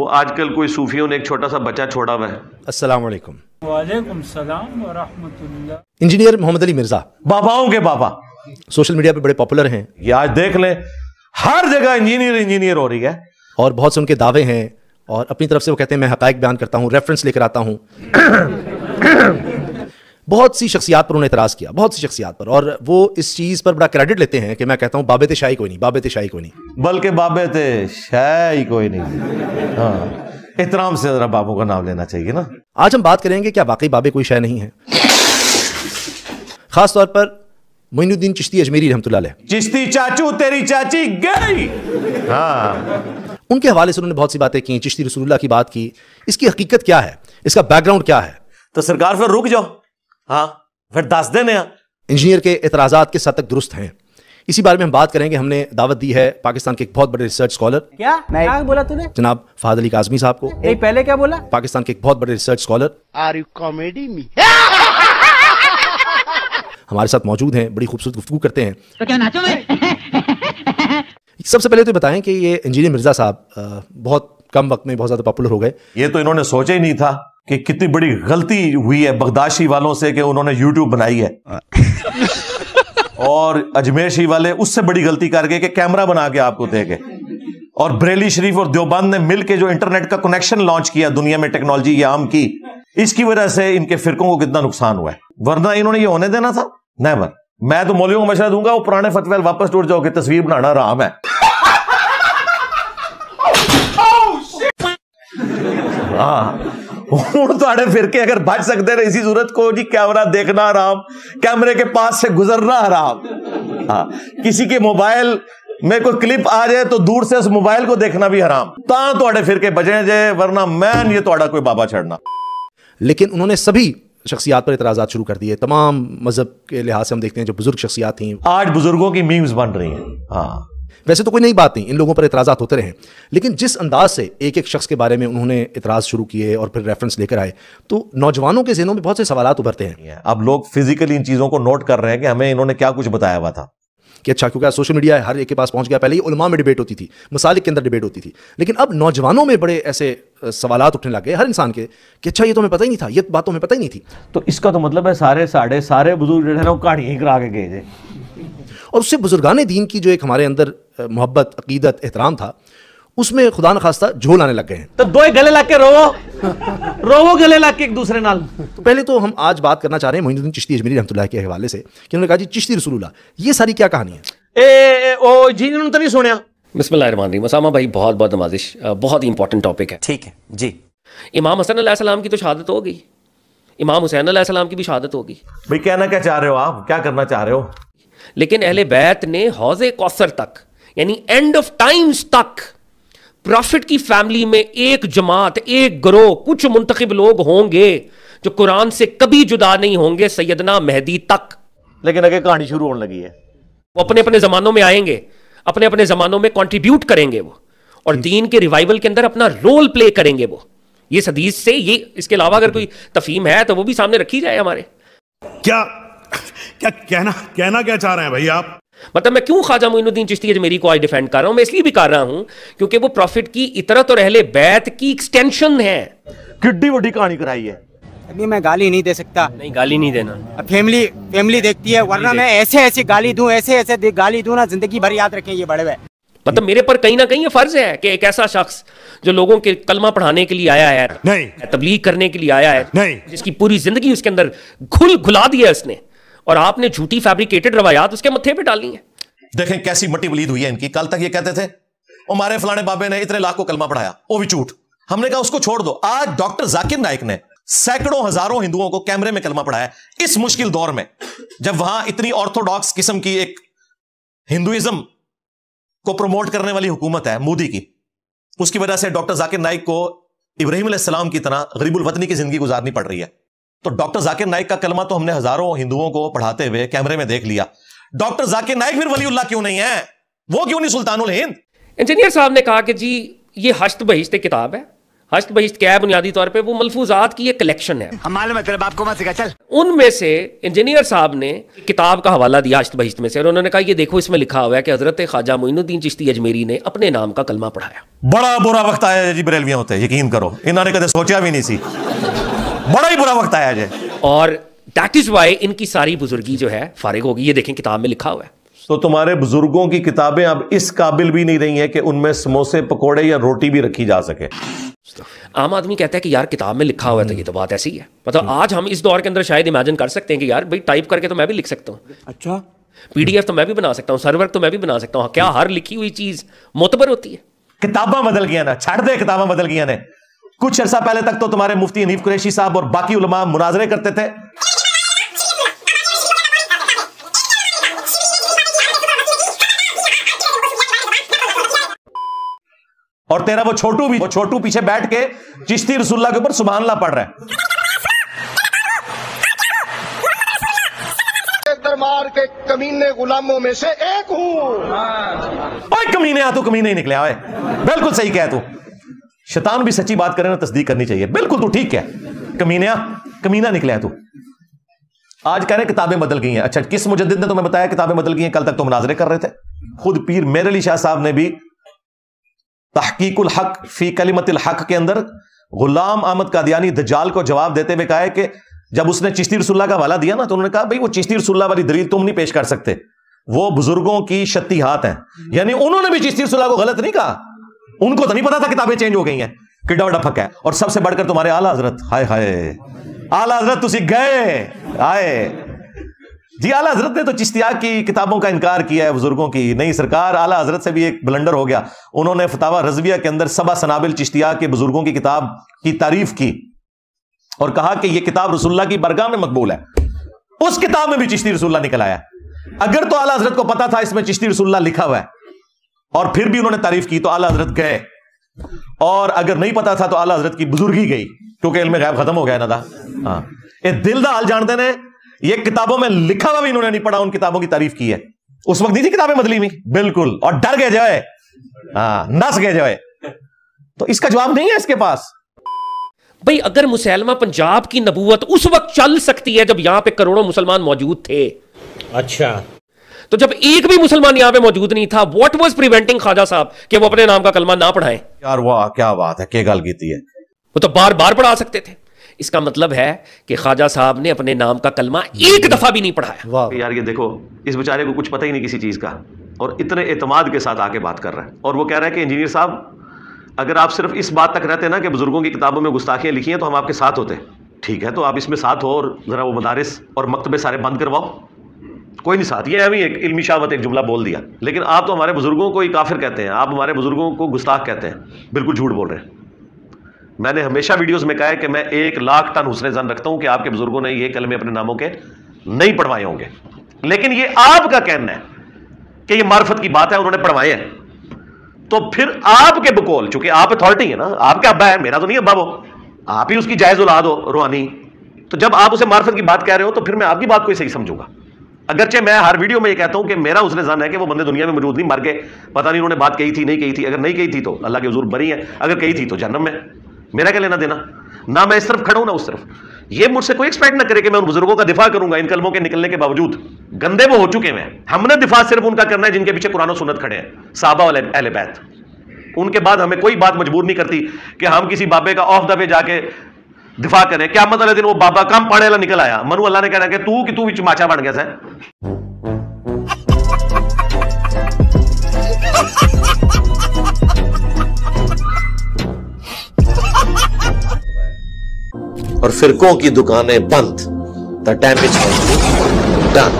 वो आजकल कोई सूफियों ने एक छोटा सा बच्चा छोड़ा हुआ है। अस्सलाम वालेकुम। वालेकुम सलाम व रहमतुल्लाह। इंजीनियर मोहम्मद अली मिर्जा, बाबाओं के बाबा, सोशल मीडिया पे बड़े पॉपुलर हैं। ये आज देख लें, हर जगह इंजीनियर इंजीनियर हो रही है और बहुत से उनके दावे हैं और अपनी तरफ से वो कहते हैं मैं हकायक बयान करता हूँ, रेफरेंस लेकर आता हूँ। बहुत सी शख्सियात पर उन्होंने एतराज़ किया, बहुत सी शख्सियात पर, और वो इस चीज़ पर बड़ा क्रेडिट लेते हैं कि मैं कहता हूँ बाबे ते शाही कोई नहीं, बाबे ते शाही कोई नहीं, बल्कि बाबे ते शाही कोई नहीं। हाँ, एहतराम से जरा बाबू का नाम लेना चाहिए ना। आज हम बात करेंगे क्या वाकई बाबे कोई शाय नहीं है। खास तौर पर मोइनुद्दीन चिश्ती अजमेरी रहमतुल्लाह अलैह, चिश्ती चाचू तेरी चाची गई। हाँ, उनके हवाले से उन्होंने बहुत सी बातें की, चिश्ती रसूलुल्लाह की बात की। इसकी हकीकत क्या है, इसका बैकग्राउंड क्या है? तो सरकार फिर रुक जाओ, हाँ फिर दस देने। इंजीनियर के एतराज़ात किस हद तक दुरुस्त हैं, इसी बारे में हम बात करेंगे। हमने दावत दी है पाकिस्तान के एक बहुत बड़े रिसर्च स्कॉलर, क्या बोला तूने, जनाब फहद अली काज़मी साहब को। पहले क्या बोला? पाकिस्तान के एक बहुत बड़े research scholar are you comedy me हमारे साथ मौजूद हैं, बड़ी खूबसूरत गुफ्तगू करते हैं। तो क्या नाचो मैं? सबसे पहले तो बताएं कि ये इंजीनियर मिर्जा साहब बहुत कम वक्त में बहुत ज्यादा पॉपुलर हो गए। ये तो इन्होंने सोचा ही नहीं था कि कितनी बड़ी गलती हुई है बगदाशी वालों से कि उन्होंने यूट्यूब बनाई है। और अजमेर वाले उससे बड़ी गलती करके कि कैमरा बना के आपको देके, और बरेली शरीफ और देवबंद ने मिलकर जो इंटरनेट का कनेक्शन लॉन्च किया दुनिया में टेक्नोलॉजी ये आम की, इसकी वजह से इनके फिरकों को कितना नुकसान हुआ है। वरना इन्होंने ये होने देना था? नेवर। मैं तो मौलवियों को मशवरा दूंगा वो पुराने फतवे वापस टूट जाओ कि तस्वीर बनाना हराम है। हाँ, फिरके अगर बच सकते रहे इसी सूरत को जी, कैमरा देखना हराम, कैमरे के पास से गुजरना हराम। हाँ, किसी के मोबाइल में कोई क्लिप आ जाए तो दूर से उस मोबाइल को देखना भी हराम। तो फिरके बचे जाए, वरना मैं ये तो कोई बाबा छड़ना। लेकिन उन्होंने सभी शख्सियात पर एतराज़ात शुरू कर दिए। तमाम मजहब के लिहाज से हम देखते हैं जो बुजुर्ग शख्सियात थी, आज बुजुर्गों की मीम्स बन रही हैं। हाँ, वैसे तो कोई नई बात नहीं, इन लोगों पर एतराज़ात होते रहे, लेकिन जिस अंदाज से एक एक शख्स के बारे में उन्होंने एतराज़ शुरू किए और फिर रेफरेंस लेकर आए, तो नौजवानों के ज़हनों में बहुत से सवालात उभरते हैं। अब लोग फिजिकली इन चीज़ों को नोट कर रहे हैं कि हमें इन्होंने क्या कुछ बताया हुआ था कि अच्छा, क्योंकि सोशल मीडिया है, हर एक के पास पहुंच गया। पहले ये उलमा में डिबेट होती थी, मसालिक के अंदर डिबेट होती थी, लेकिन अब नौजवानों में बड़े ऐसे सवालात उठने लगे हर इंसान के कि अच्छा ये तो हमें पता ही नहीं था, ये बात तो हमें पता ही नहीं थी। तो इसका तो मतलब है सारे बुजुर्ग जो है ना वो कहानी ही करा के गए थे। और उससे बुजुर्गान दीन की जो एक हमारे अंदर मोहब्बत, अकीदत, एहतराम था, उसमें खुदा न खास्ता झोल आने लग गए हैं। तो दो गले लग के रोवो गले लग के एक दूसरे नाल। तो पहले तो हम आज बात करना चाह रहे हैं मोइनुद्दीन चिश्ती अजमेरी रहमतुल्लाह के हवाले से कि उन्होंने कहा जी चिश्ती रसूलुल्लाह, ये सारी क्या कहानी है? ओ जी, इन्होंने तो नहीं सुनिया। बिस्मिल्लाहिर्रहमानिर्रहीम। उसामा भाई बहुत बहुत नवाजिश, बहुत ही इंपॉर्टेंट टॉपिक है। ठीक है जी। इमाम हसन अलैहिस्सलाम की तो शहादत हो गई, इमाम हुसैन अलैहिस्सलाम की भी शहादत होगी। भाई कहना क्या चाह रहे हो आप, क्या करना चाह रहे हो? लेकिन अहले बैत ने हौज़े कौसर तक, यानी एंड ऑफ टाइम्स तक, प्रॉफिट की फैमिली में एक जमात, एक ग्रोह, कुछ मुंतखब लोग होंगे जो कुरान से कभी जुदा नहीं होंगे, सैयदना मेहदी तक। लेकिन आगे कहानी शुरू होने लगी है। वो अपने अपने जमानों में आएंगे, अपने अपने जमानों में कंट्रीब्यूट करेंगे वो, और दीन के रिवाइवल के अंदर अपना रोल प्ले करेंगे वो। ये हदीस से ये, इसके अलावा अगर कोई तफहीम है तो वो भी सामने रखी जाए हमारे। क्या क्या कहना क्या चाह रहे हैं भाई आप? मतलब मैं क्यों ख्वाजा मोइनुद्दीन चिश्ती अजमेरी को आज डिफेंड कर रहा हूं? मैं इसलिए भी कर रहा हूं क्योंकि वो प्रॉफिट की इतरत और अहले बैत की एक्सटेंशन है। किड्डी बड़ी कहानी कराई है। अभी मैं गाली नहीं दे सकता। नहीं, गाली नहीं देना। फैमिली देखती है, वरना मैं ऐसे गाली दूं, ऐसे गाली दूं ना, जिंदगी भर याद रखें ये बड़े हुए। मतलब मेरे पर कहीं ना कहीं ये फर्ज है कि एक ऐसा शख्स जो लोगों के कलमा पढ़ाने के लिए आया है, नहीं, तबलीग करने के लिए आया है, नहीं, जिसकी पूरी जिंदगी उसके अंदर घुला दिया उसने, और आपने झूठी फैब्रिकेटेड रवायात उसके मत्थे पे डालनी है। देखें कैसी मट्टी वलीद हुई है इनकी। कल तक ये कहते थे हमारे फलाने बाबे ने इतने लाख को कलमा पढ़ाया, वो भी झूठ। हमने कहा उसको छोड़ दो। आज डॉक्टर जाकिर नाइक ने सैकड़ों हजारों हिंदुओं को कैमरे में कलमा पढ़ाया इस मुश्किल दौर में, जब वहां इतनी ऑर्थोडॉक्स किस्म की एक हिंदुइज्म को प्रमोट करने वाली हुकूमत है मोदी की। उसकी वजह से डॉक्टर जाकिर नाइक को इब्राहिम अलैहिस्सलाम की तरह गरीबुल वतनी की जिंदगी गुजारनी पड़ रही है। तो डॉक्टर जाकिर नाइक का कलमा तो हमने हजारों हिंदुओं को पढ़ाते हुए कैमरे में देख लिया। डॉक्टर जाकिर नाइक फिर वलीउल्लाह क्यों नहीं है? वो क्यों नहीं सुल्तानुल हिंद? इंजीनियर साहब ने कहा कि जी ये हश्त बहिश्त किताब है, हश्त बहिश्त क्या है? बुनियादी तौर पे वो मलफूजात की एक कलेक्शन है। हम मालूम है तेरे बाप को मत सिखा, चल। उनमें से इंजीनियर साहब ने किताब का हवाला दिया हश्त बहिश्त में से, और उन्होंने कहा ये देखो इसमें लिखा हुआ है कि हजरत ख्वाजा मोइनुद्दीन चिश्ती अजमेरी ने अपने नाम का कलमा पढ़ाया। बड़ा बुरा वक्त आया है जी बरेलवियां होते, यकीन करो इन्होंने कदे सोचा भी नहीं सी, बड़ा ही बुरा वक्त आया है। और दैट इज वाई इनकी सारी बुजुर्गी जो है फारिग होगी। ये देखें किताब में लिखा हुआ है। तो तुम्हारे बुजुर्गों की किताबें अब इस काबिल भी नहीं रही हैं कि उनमें समोसे पकोड़े या रोटी भी रखी जा सके। आम आदमी कहता है कि यार किताब में लिखा हुआ है, तो ये तो बात ऐसी है। मतलब आज हम इस दौर के अंदर शायद इमेजिन कर सकते हैं कि यार भाई टाइप करके तो मैं भी लिख सकता हूँ, अच्छा PDF तो मैं भी बना सकता हूँ, सर्वर तो मैं भी बना सकता हूँ। क्या हर लिखी हुई चीज मोतबर होती है? किताबा बदल गया ना, छड़ दे किताबा बदल गया ने। कुछ अर्सा पहले तक तो तुम्हारे मुफ्ती हनीफ कुरैशी साहब और बाकी उलमा मुनाजरे करते थे, और तेरा वो छोटू पीछे बैठ के चिश्ती रसूलुल्लाह के ऊपर सुभान अल्लाह पढ़ रहा है। दरबार के कमीने गुलामों में से एक हूं। ओए कमीने, आ तू कमीने ही निकले। ओए बिल्कुल सही कह तू। शैतान भी सच्ची बात करे ना तस्दीक करनी चाहिए। बिल्कुल तू ठीक है, कमीना निकले तू। आज कह रहे किताबें बदल गई हैं। अच्छा, किस मुजद्दिद ने तुम्हें बताया किताबें बदल गई हैं? कल तक तो मुनाजरे कर रहे थे। खुद पीर मेर अली शाह साहब ने भी तहकीकुल हक फी कलिमतिल हक के अंदर गुलाम अहमद कादियानी दज्जाल को जवाब देते हुए कहा है कि जब उसने चिश्ती रसूलुल्लाह का हवाला दिया ना, तो उन्होंने कहा भाई वो चिश्ती रसूलुल्लाह वाली दलील तुम नहीं पेश कर सकते, वो बुजुर्गों की शत्ती हाथ हैं। यानी उन्होंने भी चिश्ती रसूलुल्लाह को गलत नहीं कहा, उनको तो नहीं पता था किताबें चेंज हो गई हैं। किड्डा बड़ा फक है। और सबसे बढ़कर तुम्हारे आला हजरत, हाय हाय आला हजरत तुसी गए आए जी। आला हजरत ने तो चिश्तिया की किताबों का इनकार किया है, बुजुर्गों की नहीं। सरकार आला हजरत से भी एक ब्लंडर हो गया। उन्होंने फतावा रज़विया के अंदर सबा सनाबिल चिश्तिया के बुजुर्गों की किताब की तारीफ की और कहा कि यह किताब रसूलुल्लाह की बरगाह में मकबूल है। उस किताब में भी चिश्ती रसूलुल्लाह निकल आया। अगर तो आला हजरत को पता था इसमें चिश्ती रसूलुल्लाह लिखा हुआ है और फिर भी उन्होंने तारीफ की, तो आला हजरत गए। और अगर नहीं पता था तो आला हजरत की बुजुर्गी गई, क्योंकि इल्म गैब खत्म हो गया ना था। हाँ, ये दिल दा हाल जानते ने, ये किताबों में लिखा हुआ भी इन्होंने नहीं पढ़ा, उन किताबों की तारीफ की है। उस वक्त नहीं थी किताबें बदली हुई, बिल्कुल, और डर गए जाए, हाँ नस गए जाए। तो इसका जवाब नहीं है इसके पास। भाई अगर मुसलमा पंजाब की नबूवत उस वक्त चल सकती है जब यहां पे करोड़ों मुसलमान मौजूद थे, अच्छा, तो जब एक भी मुसलमान यहां पे मौजूद नहीं था, what was preventing Khwaja Sahab कि वो अपने नाम का कलमा ना पढ़ाएं? यार वाह क्या बात है, क्या गल की है। वो तो बार बार पढ़ा सकते थे। इसका मतलब है कि ख्वाजा साहब ने अपने नाम का कलमा एक दफा भी नहीं पढ़ाया। वाह यार, ये देखो इस बेचारे को कुछ पता ही नहीं किसी चीज का, और इतने एतमाद के साथ आके बात कर रहा है। और वो कह रहा है कि इंजीनियर साहब, अगर आप सिर्फ इस बात तक रहते ना कि बुजुर्गों की किताबों में गुस्ताखियां लिखी हैं तो हम आपके साथ होते। ठीक है, तो आप इसमें साथ हो और जरा वो मदारिस और मकतबे सारे बंद करवाओ। कोई नहीं साथ, ये अभी एक इल्मी शावत एक जुमला बोल दिया, लेकिन आप तो हमारे बुजुर्गों को ही काफिर कहते हैं, आप हमारे बुजुर्गों को गुस्ताख कहते हैं। बिल्कुल झूठ बोल रहे हैं। मैंने हमेशा वीडियोस में कहा है कि मैं 1,00,000 टन हुस्न ज़न रखता हूं कि आपके बुजुर्गों ने ये कलमे अपने नामों के नहीं पढ़वाए होंगे, लेकिन ये आपका कहना है कि ये मार्फत की बात है, उन्होंने पढ़वाए हैं। तो फिर आपके बकौल, चूंकि आप अथॉरिटी है ना, आपका अब्बा है, मेरा तो नहीं अब्बा, वो आप ही उसकी जायज औलाद हो रूहानी, तो जब आप उसे मार्फत की बात कह रहे हो तो फिर मैं आपकी बात को ही सही समझूंगा। अगरचे मैं हर वीडियो में ये कहता हूं कि मेरा हुस्न ज़न है कि वो बंदे दुनिया में मौजूद नहीं, मर गए, पता नहीं उन्होंने बात कही थी नहीं कही थी। अगर नहीं कही थी तो अल्लाह के हुजूर बरी है, अगर कही थी तो जन्नत में, मेरा क्या लेना देना। ना मैं इस तरफ खड़ा हूं ना उस तरफ। ये मुझसे कोई एक्सपेक्ट ना करे कि मैं उन बुजुर्गों का दिफा करूंगा इन कलमों के निकलने के बावजूद। गंदे वो हो चुके हैं। हमने दिफा सिर्फ उनका करना है जिनके पीछे कुरान और सुन्नत खड़े हैं, सहाबा और अहले बैत। उनके बाद हमें कोई बात मजबूर नहीं करती कि हम किसी बाबे का ऑफ द वे जाके दिफा करें। क़यामत वाले दिन वो बाबा कम पढ़े वाला निकल आया, मनु अल्लाह ने कहना कि तू विच माचा बन गया है। और फिरकों की दुकानें बंद, द डैमेज डन।